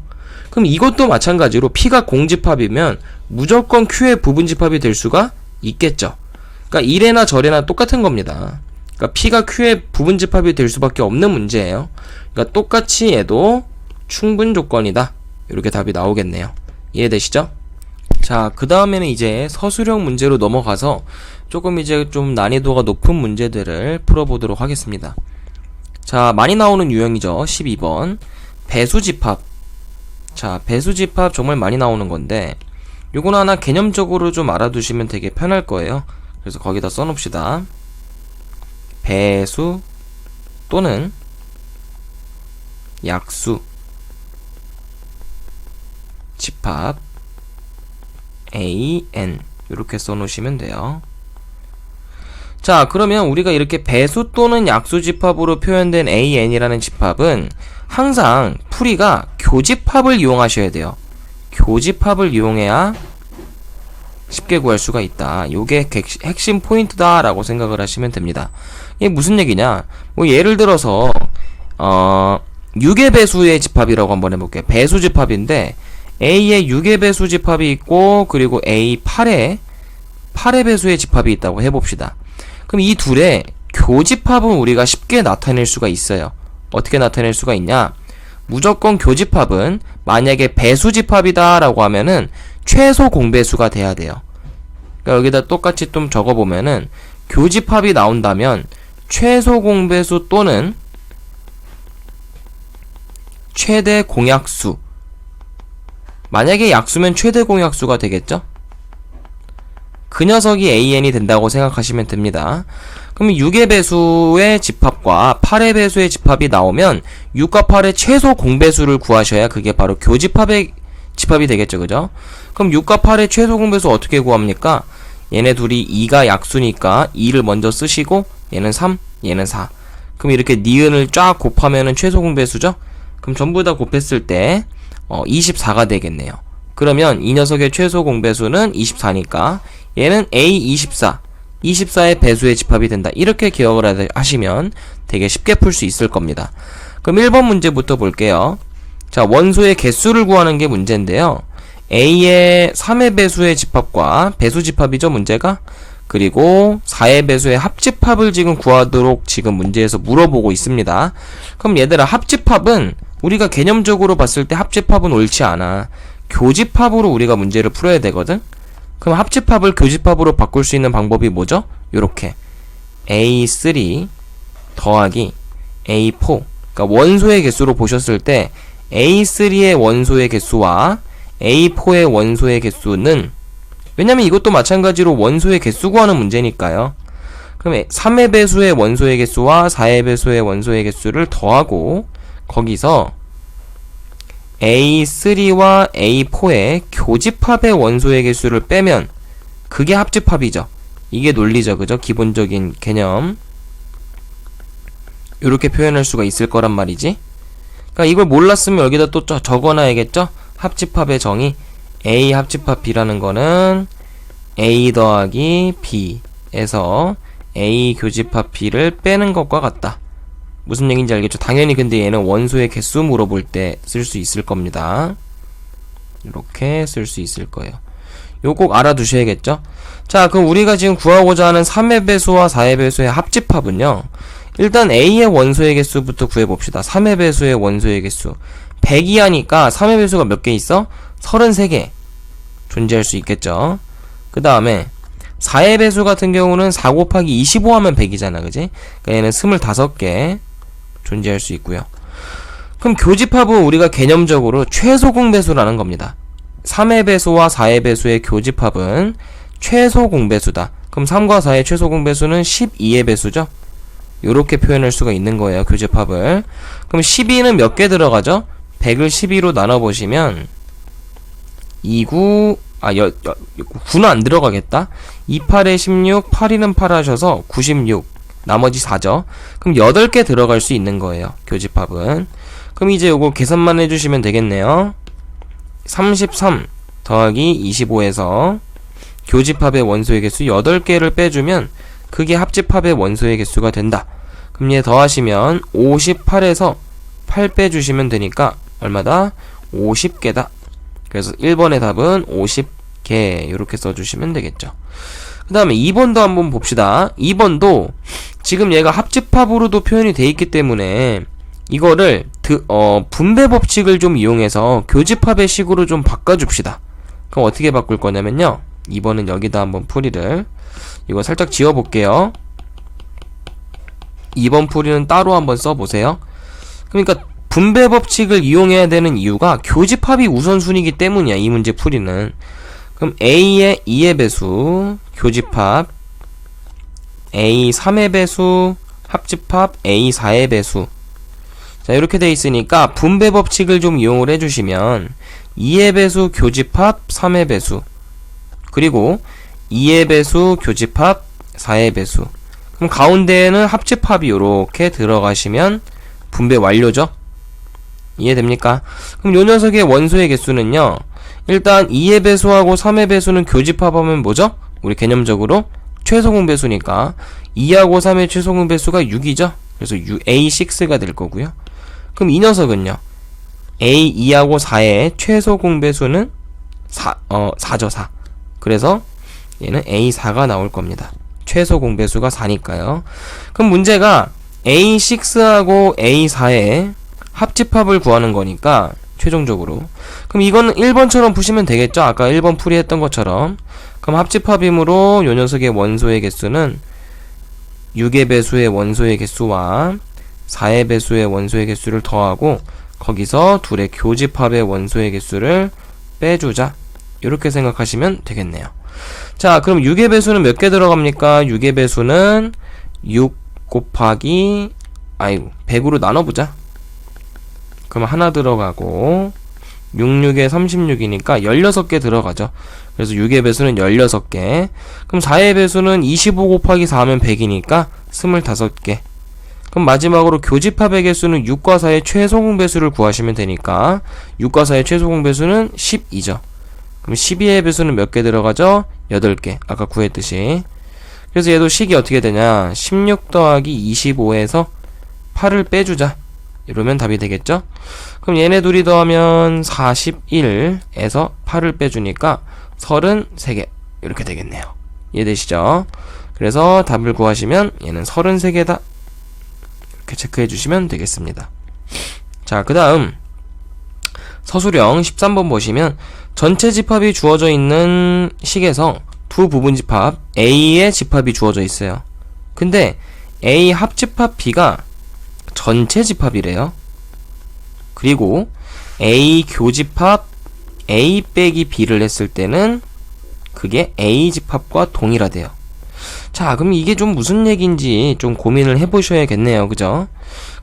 [SPEAKER 1] 그럼 이것도 마찬가지로 P가 공집합이면 무조건 Q의 부분집합이 될 수가 있겠죠. 그러니까 이래나 저래나 똑같은 겁니다. 그러니까 P가 Q의 부분집합이 될 수밖에 없는 문제예요. 그러니까 똑같이 얘도 충분 조건이다. 이렇게 답이 나오겠네요. 이해되시죠? 자, 그 다음에는 이제 서술형 문제로 넘어가서 조금 이제 좀 난이도가 높은 문제들을 풀어보도록 하겠습니다. 자, 많이 나오는 유형이죠. 12번. 배수집합. 자, 배수집합 정말 많이 나오는 건데, 요거는 하나 개념적으로 좀 알아두시면 되게 편할 거예요. 그래서 거기다 써놓읍시다. 배수 또는 약수 집합 AN 이렇게 써놓으시면 돼요. 자, 그러면 우리가 이렇게 배수 또는 약수 집합으로 표현된 AN이라는 집합은 항상 풀이가 교집합을 이용하셔야 돼요. 교집합을 이용해야 쉽게 구할 수가 있다. 요게 핵심 포인트다 라고 생각을 하시면 됩니다. 이게 무슨 얘기냐, 뭐 예를 들어서 6의 배수의 집합이라고 한번 해볼게요. 배수 집합인데 A의 6의 배수 집합이 있고, 그리고 A 8의 배수의 집합이 있다고 해봅시다. 그럼 이 둘의 교집합은 우리가 쉽게 나타낼 수가 있어요. 어떻게 나타낼 수가 있냐? 무조건 교집합은 만약에 배수집합이다 라고 하면은 최소 공배수가 돼야 돼요. 그러니까 여기다 똑같이 좀 적어보면은 교집합이 나온다면 최소 공배수 또는 최대 공약수, 만약에 약수면 최대 공약수가 되겠죠? 그 녀석이 AN이 된다고 생각하시면 됩니다. 그럼 6의 배수의 집합과 8의 배수의 집합이 나오면 6과 8의 최소 공배수를 구하셔야 그게 바로 교집합의 집합이 되겠죠, 그죠? 그럼 6과 8의 최소 공배수 어떻게 구합니까? 얘네 둘이 2가 약수니까 2를 먼저 쓰시고, 얘는 3, 얘는 4. 그럼 이렇게 니은을 쫙 곱하면은 최소 공배수죠? 그럼 전부 다 곱했을 때 24가 되겠네요. 그러면 이 녀석의 최소 공배수는 24니까 얘는 A24, 24의 배수의 집합이 된다. 이렇게 기억을 하시면 되게 쉽게 풀 수 있을 겁니다. 그럼 1번 문제부터 볼게요. 자, 원소의 개수를 구하는 게 문제인데요. A의 3의 배수의 집합과 배수 집합이죠, 문제가. 그리고 4의 배수의 합집합을 지금 구하도록 지금 문제에서 물어보고 있습니다. 그럼 얘들아, 합집합은 우리가 개념적으로 봤을 때 합집합은 옳지 않아. 교집합으로 우리가 문제를 풀어야 되거든. 그럼 합집합을 교집합으로 바꿀 수 있는 방법이 뭐죠? 요렇게 A3 더하기 A4, 그러니까 원소의 개수로 보셨을 때 A3의 원소의 개수와 A4의 원소의 개수는, 왜냐면 이것도 마찬가지로 원소의 개수 구하는 문제니까요. 그럼 3의 배수의 원소의 개수와 4의 배수의 원소의 개수를 더하고 거기서 A3와 A4의 교집합의 원소의 개수를 빼면 그게 합집합이죠. 이게 논리죠, 그죠? 기본적인 개념. 이렇게 표현할 수가 있을 거란 말이지. 그러니까 이걸 몰랐으면 여기다 또 적어놔야겠죠? 합집합의 정의, A 합집합 B라는 거는 A 더하기 B에서 A 교집합 B를 빼는 것과 같다. 무슨 얘기인지 알겠죠? 당연히 근데 얘는 원소의 개수 물어볼 때 쓸 수 있을 겁니다. 이렇게 쓸 수 있을 거예요. 요거 꼭 알아두셔야겠죠? 자, 그럼 우리가 지금 구하고자 하는 3의 배수와 4의 배수의 합집합은요, 일단 A의 원소의 개수부터 구해봅시다. 3의 배수의 원소의 개수 100이 하니까 3의 배수가 몇 개 있어? 33개 존재할 수 있겠죠. 그 다음에 4의 배수 같은 경우는 4 곱하기 25 하면 100이잖아, 그지? 그러니까 얘는 25개 존재할 수 있고요. 그럼 교집합은 우리가 개념적으로 최소 공배수라는 겁니다. 3의 배수와 4의 배수의 교집합은 최소 공배수다. 그럼 3과 4의 최소 공배수는 12의 배수죠? 요렇게 표현할 수가 있는 거예요, 교집합을. 그럼 12는 몇 개 들어가죠? 100을 12로 나눠보시면 9는 안 들어가겠다. 28에 16, 8이는 8 하셔서 96, 나머지 4죠. 그럼 8개 들어갈 수 있는 거예요, 교집합은. 그럼 이제 요거 계산만 해주시면 되겠네요. 33 더하기 25에서 교집합의 원소의 개수 8개를 빼주면 그게 합집합의 원소의 개수가 된다. 그럼 얘 더하시면 58에서 8 빼주시면 되니까 얼마다? 50개다. 그래서 1번의 답은 50개 이렇게 써주시면 되겠죠. 그 다음에 2번도 한번 봅시다. 2번도 지금 얘가 합집합으로도 표현이 돼 있기 때문에 이거를 분배 법칙을 좀 이용해서 교집합의 식으로 좀 바꿔줍시다. 그럼 어떻게 바꿀 거냐면요, 2번은 여기다 한번 풀이를 이거 살짝 지워볼게요. 2번 풀이는 따로 한번 써보세요. 그러니까 분배 법칙을 이용해야 되는 이유가 교집합이 우선순위이기 때문이야, 이 문제 풀이는. 그럼 A의 2의 배수 교집합, A 3의 배수 합집합, A 4의 배수. 자, 이렇게 돼 있으니까 분배 법칙을 좀 이용을 해주시면 2의 배수 교집합 3의 배수, 그리고 2의 배수 교집합 4의 배수. 그럼 가운데에는 합집합이 요렇게 들어가시면 분배 완료죠? 이해됩니까? 그럼 요 녀석의 원소의 개수는요, 일단 2의 배수하고 3의 배수는 교집합하면 뭐죠? 우리 개념적으로 최소 공배수니까 2하고 3의 최소 공배수가 6이죠? 그래서 A6가 될 거고요. 그럼 이 녀석은요, A2하고 4의 최소 공배수는 4죠, 4. 그래서 얘는 A4가 나올 겁니다. 최소 공배수가 4니까요. 그럼 문제가 A6하고 A4의 합집합을 구하는 거니까 최종적으로, 그럼 이거는 1번처럼 푸시면 되겠죠? 아까 1번 풀이했던 것처럼. 그럼 합집합이므로 요 녀석의 원소의 개수는 6의 배수의 원소의 개수와 4의 배수의 원소의 개수를 더하고 거기서 둘의 교집합의 원소의 개수를 빼주자, 이렇게 생각하시면 되겠네요. 자, 그럼 6의 배수는 몇 개 들어갑니까? 6의 배수는 6 곱하기 100으로 나눠보자. 그럼 하나 들어가고 6, 6에 36이니까 16개 들어가죠. 그래서 6의 배수는 16개. 그럼 4의 배수는 25 곱하기 4하면 100이니까 25개. 그럼 마지막으로 교집합의 개수는 6과 4의 최소 공배수를 구하시면 되니까 6과 4의 최소 공배수는 12죠. 그럼 12의 배수는 몇 개 들어가죠? 8개. 아까 구했듯이. 그래서 얘도 식이 어떻게 되냐? 16 더하기 25에서 8을 빼주자. 이러면 답이 되겠죠? 그럼 얘네 둘이 더하면 41에서 8을 빼주니까 33개. 이렇게 되겠네요. 이해되시죠? 그래서 답을 구하시면 얘는 33개다. 이렇게 체크해 주시면 되겠습니다. 자, 그 다음 서술형 13번 보시면 전체 집합이 주어져 있는 식에서 두 부분 집합 A의 집합이 주어져 있어요. 근데 A 합집합 B가 전체 집합이래요. 그리고 A 교집합 A 빼기 B를 했을 때는 그게 A 집합과 동일하대요. 자, 그럼 이게 좀 무슨 얘기인지 좀 고민을 해보셔야겠네요. 그죠?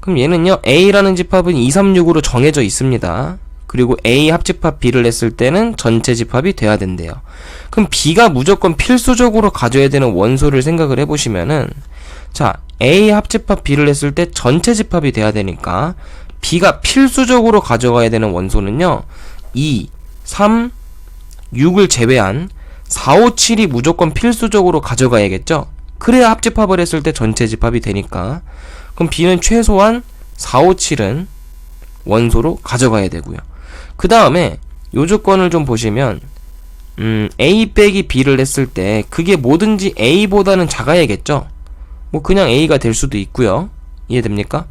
[SPEAKER 1] 그럼 얘는요, A라는 집합은 2, 3, 6으로 정해져 있습니다. 그리고 A 합집합 B를 했을 때는 전체 집합이 돼야 된대요. 그럼 B가 무조건 필수적으로 가져야 되는 원소를 생각을 해보시면은, 자, A 합집합 B를 했을 때 전체 집합이 돼야 되니까 B가 필수적으로 가져가야 되는 원소는요, 2, 3, 6을 제외한 4, 5, 7이 무조건 필수적으로 가져가야겠죠? 그래야 합집합을 했을 때 전체 집합이 되니까. 그럼 B는 최소한 4, 5, 7은 원소로 가져가야 되고요. 그 다음에 요 조건을 좀 보시면 A 빼기 B를 했을 때 그게 뭐든지 A보다는 작아야겠죠? 뭐 그냥 A가 될 수도 있고요. 이해됩니까?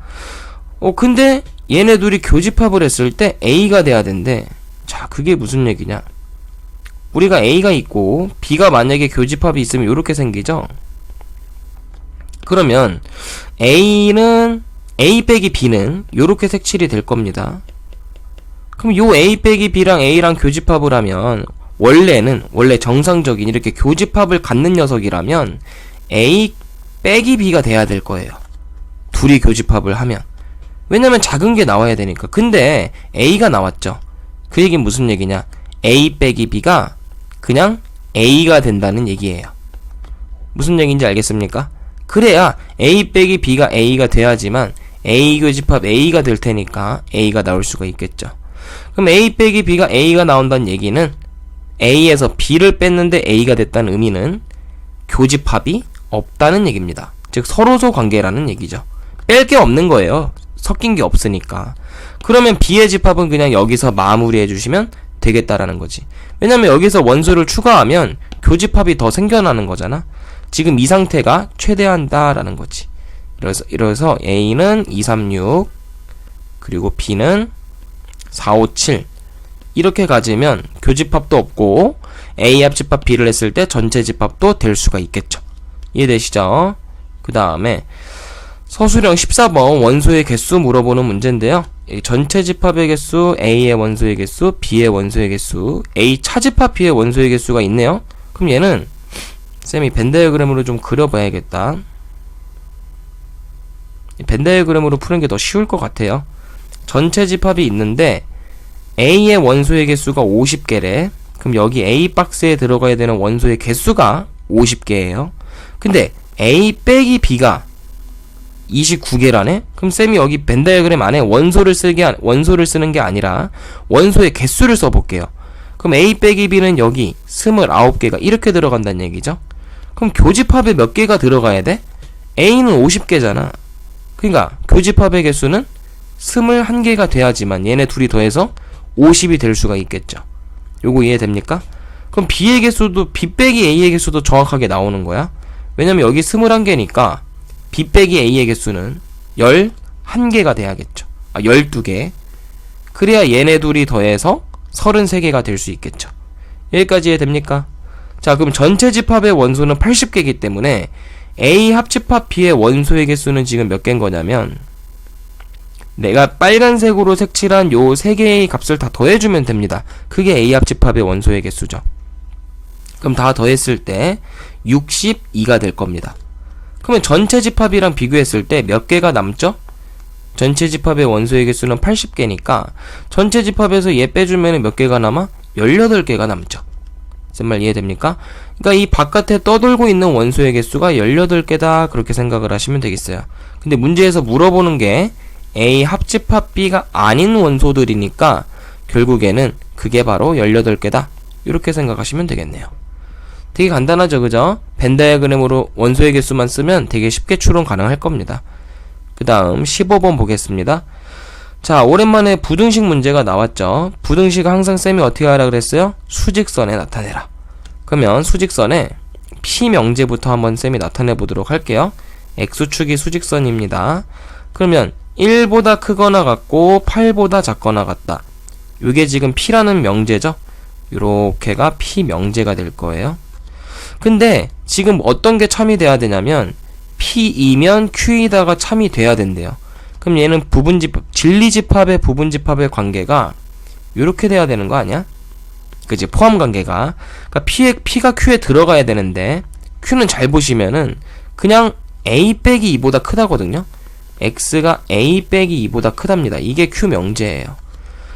[SPEAKER 1] 근데 얘네 둘이 교집합을 했을 때 A가 돼야 된대. 자, 그게 무슨 얘기냐? 우리가 A가 있고 B가 만약에 교집합이 있으면 이렇게 생기죠? 그러면 A는 A 빼기 B는 요렇게 색칠이 될 겁니다. 그럼 요 A 빼기 B랑 A랑 교집합을 하면 원래 정상적인 이렇게 교집합을 갖는 녀석이라면 A 빼기 B가 돼야 될 거예요. 둘이 교집합을 하면. 왜냐면 작은 게 나와야 되니까. 근데 A가 나왔죠. 그 얘기는 무슨 얘기냐? A 빼기 B가 그냥 A가 된다는 얘기예요. 무슨 얘기인지 알겠습니까? 그래야 A 빼기 B가 A가 돼야지만 A 교집합 A가 될 테니까 A가 나올 수가 있겠죠. 그럼 A 빼기 B가 A가 나온다는 얘기는 A에서 B를 뺐는데 A가 됐다는 의미는 교집합이 없다는 얘기입니다. 즉 서로소 관계라는 얘기죠. 뺄 게 없는 거예요. 섞인 게 없으니까. 그러면 B의 집합은 그냥 여기서 마무리해 주시면 되겠다라는 거지. 왜냐면 여기서 원소를 추가하면 교집합이 더 생겨나는 거잖아. 지금 이 상태가 최대한다라는 거지. 이래서 A는 236 그리고 B는 457 이렇게 가지면 교집합도 없고 A 합집합 B를 했을 때 전체 집합도 될 수가 있겠죠. 이해되시죠? 그 다음에 서술형 14번 원소의 개수 물어보는 문제인데요. 전체 집합의 개수, A의 원소의 개수, B의 원소의 개수, A 차집합 B의 원소의 개수가 있네요. 그럼 얘는 쌤이 벤 다이어그램으로 좀 그려봐야겠다. 벤 다이어그램으로 푸는 게 더 쉬울 것 같아요. 전체 집합이 있는데 A의 원소의 개수가 50개래. 그럼 여기 A 박스에 들어가야 되는 원소의 개수가 50개예요. 근데 A 빼기 B가 29개라네? 그럼 쌤이 여기 벤 다이어그램 안에 원소를 쓰는 게 아니라 원소의 개수를 써볼게요. 그럼 A 빼기 B는 여기 29개가 이렇게 들어간다는 얘기죠. 그럼 교집합에 몇 개가 들어가야 돼? A는 50개잖아. 그러니까 교집합의 개수는 21개가 돼야지만 얘네 둘이 더해서 50이 될 수가 있겠죠. 요거 이해됩니까? 그럼 B의 개수도 B 빼기 A의 개수도 정확하게 나오는 거야. 왜냐면 여기 21개니까 B 빼기 A의 개수는 11개가 돼야겠죠. 12개. 그래야 얘네 둘이 더해서 33개가 될 수 있겠죠. 여기까지 이해됩니까? 자, 그럼 전체 집합의 원소는 80개이기 때문에 A 합집합 B의 원소의 개수는 지금 몇 개인 거냐면 내가 빨간색으로 색칠한 요 3개의 값을 다 더해주면 됩니다. 그게 A 합집합의 원소의 개수죠. 그럼 다 더했을 때 62가 될 겁니다. 그러면 전체 집합이랑 비교했을 때 몇 개가 남죠? 전체 집합의 원소의 개수는 80개니까 전체 집합에서 얘 빼주면 몇 개가 남아? 18개가 남죠. 무슨 말 이해됩니까? 그러니까 이 바깥에 떠돌고 있는 원소의 개수가 18개다 그렇게 생각을 하시면 되겠어요. 근데 문제에서 물어보는 게 A 합집합 B가 아닌 원소들이니까 결국에는 그게 바로 18개다 이렇게 생각하시면 되겠네요. 되게 간단하죠, 그죠? 벤 다이어그램으로 원소의 개수만 쓰면 되게 쉽게 추론 가능할 겁니다. 그 다음 15번 보겠습니다. 자, 오랜만에 부등식 문제가 나왔죠. 부등식은 항상 쌤이 어떻게 하라 그랬어요? 수직선에 나타내라. 그러면 수직선에 P명제부터 한번 쌤이 나타내 보도록 할게요. X축이 수직선입니다. 그러면 1보다 크거나 같고 8보다 작거나 같다. 요게 지금 P라는 명제죠. 요렇게가 P명제가 될 거예요. 근데 지금 어떤 게 참이 돼야 되냐면 P이면 Q이다가 참이 돼야 된대요. 그럼 얘는 진리집합의 부분집합의 관계가 요렇게 돼야 되는 거 아니야? 그치? 포함관계가. 그러니까 P가 Q에 들어가야 되는데 Q는 잘 보시면은 그냥 A 빼기 2보다 크다거든요. X가 A 빼기 2보다 크답니다. 이게 Q 명제예요.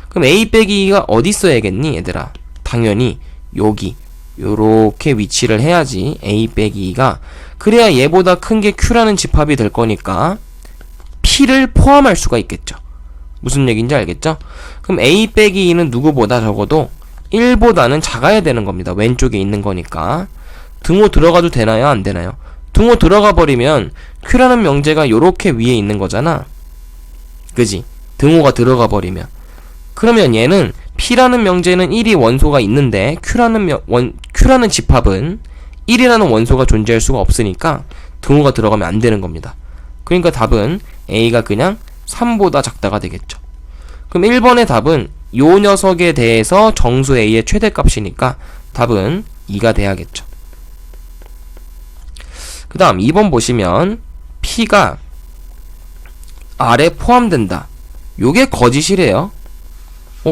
[SPEAKER 1] 그럼 A 빼기 2가 어디 있어야겠니 얘들아? 당연히 여기 요렇게 위치를 해야지 A 빼기 2가. 그래야 얘보다 큰 게 Q라는 집합이 될 거니까 P를 포함할 수가 있겠죠. 무슨 얘기인지 알겠죠? 그럼 A 빼기 2는 누구보다 적어도 1보다는 작아야 되는 겁니다. 왼쪽에 있는 거니까. 등호 들어가도 되나요? 안 되나요? 등호 들어가 버리면 Q라는 명제가 요렇게 위에 있는 거잖아. 그지? 등호가 들어가 버리면. 그러면 얘는 P라는 명제는 1이 원소가 있는데 Q라는 집합은 1이라는 원소가 존재할 수가 없으니까 등호가 들어가면 안 되는 겁니다. 그러니까 답은 A가 그냥 3보다 작다가 되겠죠. 그럼 1번의 답은 요 녀석에 대해서 정수 A의 최대값이니까 답은 2가 돼야겠죠. 그 다음 2번 보시면 P가 R에 포함된다. 요게 거짓이래요.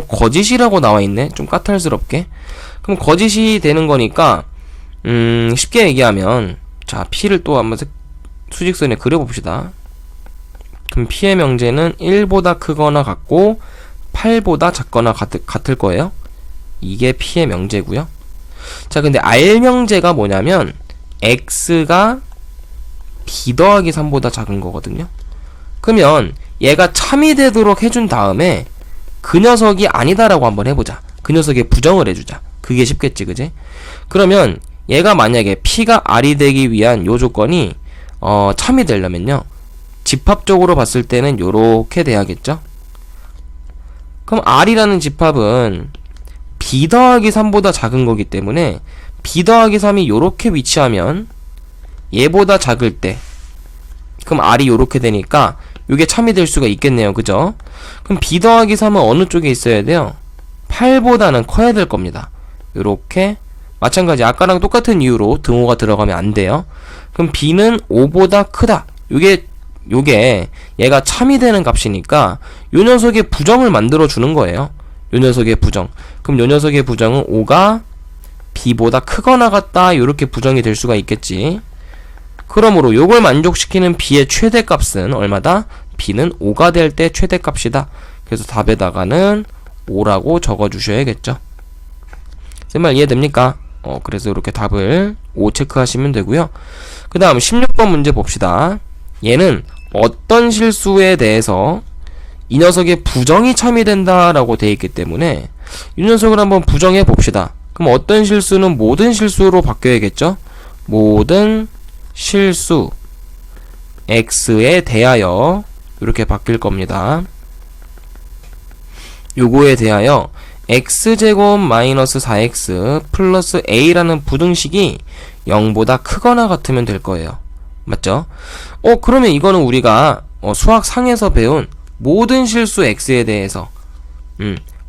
[SPEAKER 1] 거짓이라고 나와있네. 좀 까탈스럽게. 그럼 거짓이 되는 거니까 쉽게 얘기하면, 자, P를 또 한번 수직선에 그려봅시다. 그럼 P의 명제는 1보다 크거나 같고 8보다 작거나 같을 거예요. 이게 P의 명제고요. 자, 근데 R 명제가 뭐냐면 X가 B 더하기 3보다 작은 거거든요. 그러면 얘가 참이 되도록 해준 다음에 그 녀석이 아니다라고 한번 해보자. 그 녀석의 부정을 해주자. 그게 쉽겠지, 그지? 그러면 얘가 만약에 P가 R이 되기 위한 요 조건이 참이 되려면요, 집합적으로 봤을 때는 요렇게 돼야겠죠? 그럼 R이라는 집합은 B 더하기 3보다 작은 거기 때문에 B 더하기 3이 요렇게 위치하면 얘보다 작을 때, 그럼 R이 요렇게 되니까 요게 참이 될 수가 있겠네요. 그죠? 그럼 B 더하기 3은 어느 쪽에 있어야 돼요? 8보다는 커야 될 겁니다. 요렇게. 마찬가지 아까랑 똑같은 이유로 등호가 들어가면 안 돼요. 그럼 B는 5보다 크다. 요게 얘가 참이 되는 값이니까 요 녀석의 부정을 만들어 주는 거예요. 요 녀석의 부정. 그럼 요 녀석의 부정은 5가 B보다 크거나 같다. 요렇게 부정이 될 수가 있겠지. 그러므로 요걸 만족시키는 B의 최대값은 얼마다? B는 5가 될 때 최대값이다. 그래서 답에다가는 5라고 적어주셔야겠죠. 제 말 이해됩니까? 그래서 이렇게 답을 5 체크하시면 되고요. 그 다음 16번 문제 봅시다. 얘는 어떤 실수에 대해서 이 녀석의 부정이 참이 된다라고 되어 있기 때문에 이 녀석을 한번 부정해 봅시다. 그럼 어떤 실수는 모든 실수로 바뀌어야겠죠? 모든 실수 x에 대하여 이렇게 바뀔 겁니다. 요거에 대하여 x제곱 마이너스 4x 플러스 a라는 부등식이 0보다 크거나 같으면 될 거예요. 맞죠? 그러면 이거는 우리가 수학상에서 배운 모든 실수 x에 대해서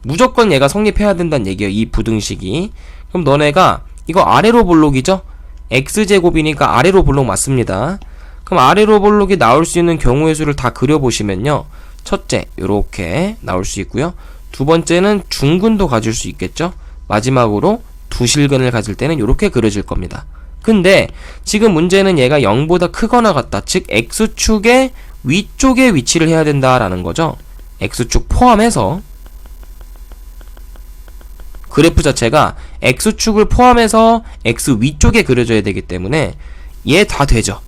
[SPEAKER 1] 무조건 얘가 성립해야 된다는 얘기예요. 이 부등식이. 그럼 너네가 이거 아래로 볼록이죠? x제곱이니까 아래로 볼록 맞습니다. 그럼 아래로 볼록이 나올 수 있는 경우의 수를 다 그려보시면요, 첫째 요렇게 나올 수 있고요, 두 번째는 중근도 가질 수 있겠죠. 마지막으로 두실근을 가질 때는 요렇게 그려질 겁니다. 근데 지금 문제는 얘가 0보다 크거나 같다, 즉 x축의 위쪽에 위치를 해야 된다라는 거죠. x축 포함해서 그래프 자체가 x축을 포함해서 x 위쪽에 그려져야 되기 때문에 얘 다 되죠.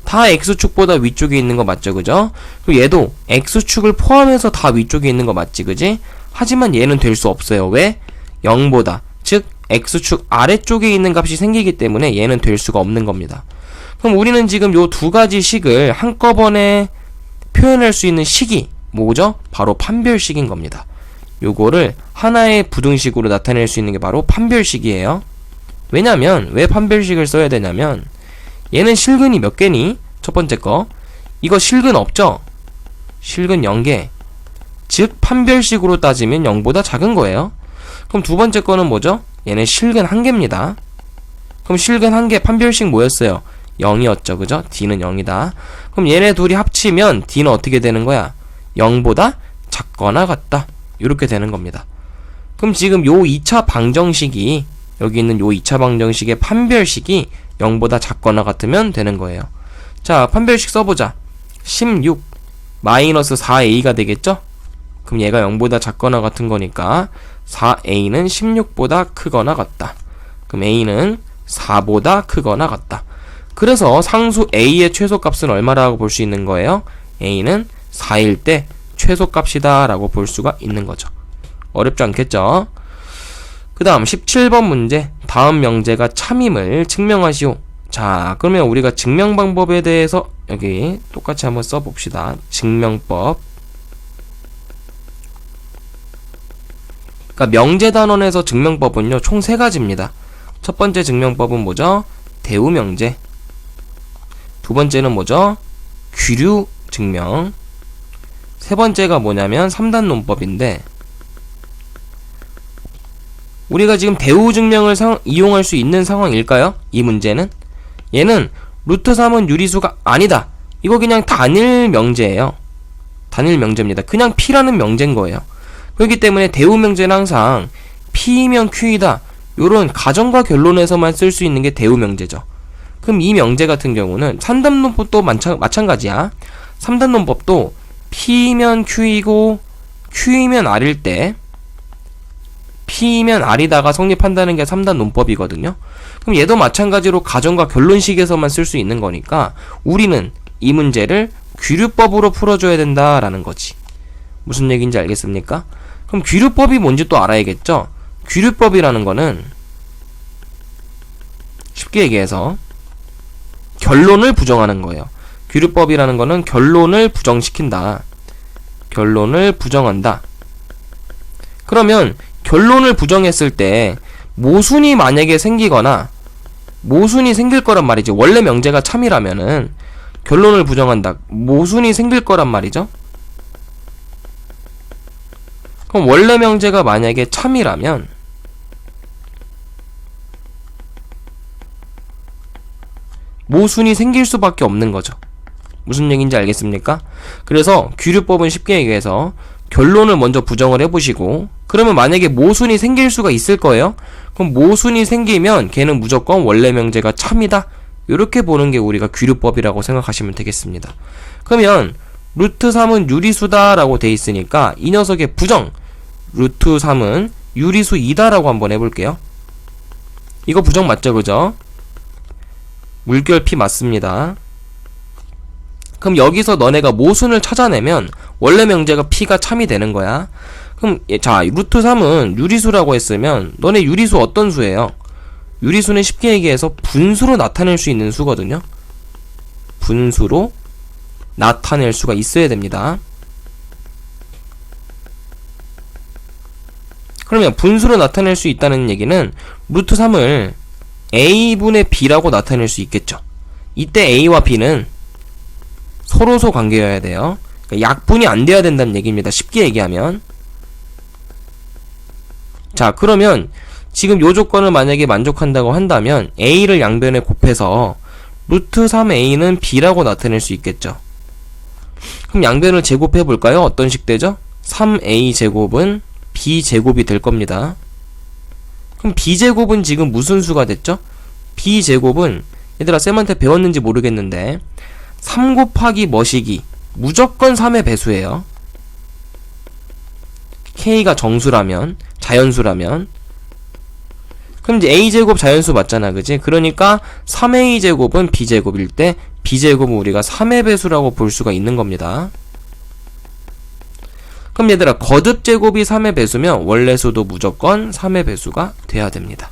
[SPEAKER 1] 다 x축보다 위쪽에 있는 거 맞죠, 그죠? 그리고 얘도 x축을 포함해서 다 위쪽에 있는 거 맞지, 그지? 하지만 얘는 될 수 없어요. 왜? 0보다, 즉 x축 아래쪽에 있는 값이 생기기 때문에 얘는 될 수가 없는 겁니다. 그럼 우리는 지금 요 두 가지 식을 한꺼번에 표현할 수 있는 식이 뭐죠? 바로 판별식인 겁니다. 요거를 하나의 부등식으로 나타낼 수 있는 게 바로 판별식이에요. 왜냐면 왜 판별식을 써야 되냐면 얘는 실근이 몇 개니? 첫 번째 거 이거 실근 없죠? 실근 0개, 즉 판별식으로 따지면 0보다 작은 거예요. 그럼 두 번째 거는 뭐죠? 얘는 실근 1개입니다. 그럼 실근 1개 판별식 뭐였어요? 0이었죠, 그죠? D는 0이다. 그럼 얘네 둘이 합치면 D는 어떻게 되는 거야? 0보다 작거나 같다. 이렇게 되는 겁니다. 그럼 지금 요 2차 방정식이, 여기 있는 요 2차 방정식의 판별식이 0보다 작거나 같으면 되는 거예요. 자, 판별식 써보자. 16 마이너스 4a가 되겠죠? 그럼 얘가 0보다 작거나 같은 거니까 4a는 16보다 크거나 같다. 그럼 a는 4보다 크거나 같다. 그래서 상수 a의 최소값은 얼마라고 볼 수 있는 거예요? a는 4일 때 최소값이다 라고 볼 수가 있는 거죠. 어렵지 않겠죠? 그 다음 17번 문제, 다음 명제가 참임을 증명하시오. 자, 그러면 우리가 증명 방법에 대해서 여기 똑같이 한번 써봅시다. 증명법. 그러니까 명제단원에서 증명법은요 총 3가지입니다. 첫 번째 증명법은 뭐죠? 대우명제. 두 번째는 뭐죠? 귀류 증명. 세 번째가 뭐냐면 3단 논법인데, 우리가 지금 대우 증명을 이용할 수 있는 상황일까요? 이 문제는? 얘는 루트 3은 유리수가 아니다. 이거 그냥 단일 명제예요. 단일 명제입니다. 그냥 P라는 명제인 거예요. 그렇기 때문에 대우 명제는 항상 P이면 Q이다. 요런 가정과 결론에서만 쓸 수 있는 게 대우 명제죠. 그럼 이 명제 같은 경우는 3단 논법도 마찬가지야. 3단 논법도 P이면 Q이고 Q이면 R일 때 P이면 R이다가 성립한다는 게 3단 논법이거든요. 그럼 얘도 마찬가지로 가정과 결론식에서만 쓸 수 있는 거니까 우리는 이 문제를 귀류법으로 풀어줘야 된다라는 거지. 무슨 얘기인지 알겠습니까? 그럼 귀류법이 뭔지 또 알아야겠죠? 귀류법이라는 거는 쉽게 얘기해서 결론을 부정하는 거예요. 귀류법이라는 거는 결론을 부정시킨다. 결론을 부정한다. 그러면 결론을 부정했을 때 모순이 만약에 생기거나 모순이 생길 거란 말이지. 원래 명제가 참이라면은 결론을 부정한다. 모순이 생길 거란 말이죠. 그럼 원래 명제가 만약에 참이라면 모순이 생길 수밖에 없는 거죠. 무슨 얘기인지 알겠습니까? 그래서 귀류법은 쉽게 얘기해서 결론을 먼저 부정을 해보시고 그러면 만약에 모순이 생길 수가 있을 거예요. 그럼 모순이 생기면 걔는 무조건 원래 명제가 참이다. 이렇게 보는 게 우리가 귀류법이라고 생각하시면 되겠습니다. 그러면 루트 3은 유리수다 라고 돼 있으니까 이 녀석의 부정 루트 3은 유리수이다 라고 한번 해볼게요. 이거 부정 맞죠? 그죠? 물결 P 맞습니다. 그럼 여기서 너네가 모순을 찾아내면 원래 명제가 P가 참이 되는 거야. 그럼 자, 루트 3은 유리수라고 했으면 너네 유리수 어떤 수예요? 유리수는 쉽게 얘기해서 분수로 나타낼 수 있는 수거든요. 분수로 나타낼 수가 있어야 됩니다. 그러면 분수로 나타낼 수 있다는 얘기는 루트 3을 A분의 B라고 나타낼 수 있겠죠. 이때 A와 B는 서로소 관계여야 돼요. 그러니까 약분이 안 돼야 된다는 얘기입니다. 쉽게 얘기하면. 자, 그러면 지금 요 조건을 만약에 만족한다고 한다면 A를 양변에 곱해서 루트 3A는 B라고 나타낼 수 있겠죠. 그럼 양변을 제곱해 볼까요? 어떤 식 되죠? 3A 제곱은 B제곱이 될 겁니다. 그럼 B제곱은 지금 무슨 수가 됐죠? B제곱은 얘들아 쌤한테 배웠는지 모르겠는데 3 곱하기 뭐시기 무조건 3의 배수예요. K가 정수라면 자연수라면 그럼 이제 A제곱 자연수 맞잖아. 그지? 그러니까 3A제곱은 B제곱일 때 B제곱은 우리가 3의 배수라고 볼 수가 있는 겁니다. 그럼 얘들아 거듭제곱이 3의 배수면 원래수도 무조건 3의 배수가 돼야 됩니다.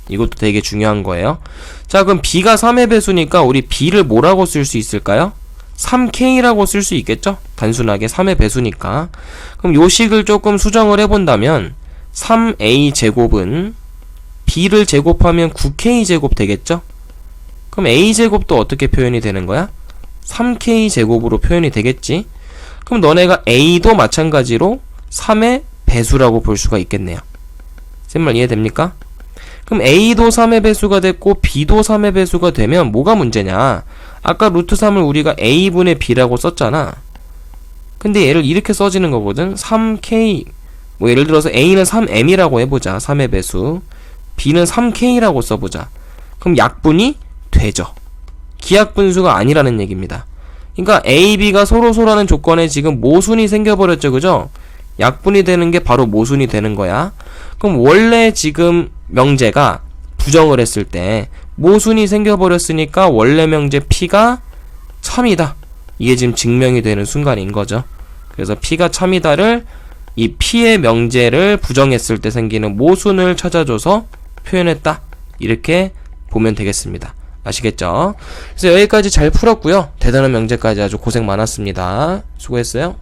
[SPEAKER 1] 이것도 되게 중요한 거예요. 자, 그럼 B가 3의 배수니까 우리 B를 뭐라고 쓸 수 있을까요? 3K라고 쓸 수 있겠죠? 단순하게 3의 배수니까. 그럼 요 식을 조금 수정을 해본다면 3A 제곱은 B를 제곱하면 9K 제곱 되겠죠? 그럼 A 제곱도 어떻게 표현이 되는 거야? 3K 제곱으로 표현이 되겠지? 그럼 너네가 A도 마찬가지로 3의 배수라고 볼 수가 있겠네요. 쌤 말 이해됩니까? 그럼 A도 3의 배수가 됐고 B도 3의 배수가 되면 뭐가 문제냐? 아까 루트 3을 우리가 A분의 B라고 썼잖아. 근데 얘를 이렇게 써지는 거거든. 3K 뭐 예를 들어서 A는 3M이라고 해보자. 3의 배수. B는 3K라고 써보자. 그럼 약분이 되죠. 기약분수가 아니라는 얘기입니다. 그러니까 A, B가 서로소라는 조건에 지금 모순이 생겨버렸죠. 그죠? 약분이 되는 게 바로 모순이 되는 거야. 그럼 원래 지금 명제가 부정을 했을 때 모순이 생겨버렸으니까 원래 명제 P가 참이다. 이게 지금 증명이 되는 순간인 거죠. 그래서 P가 참이다를 이 P의 명제를 부정했을 때 생기는 모순을 찾아줘서 표현했다. 이렇게 보면 되겠습니다. 아시겠죠? 그래서 여기까지 잘 풀었고요. 대단한 명제까지 아주 고생 많았습니다. 수고했어요.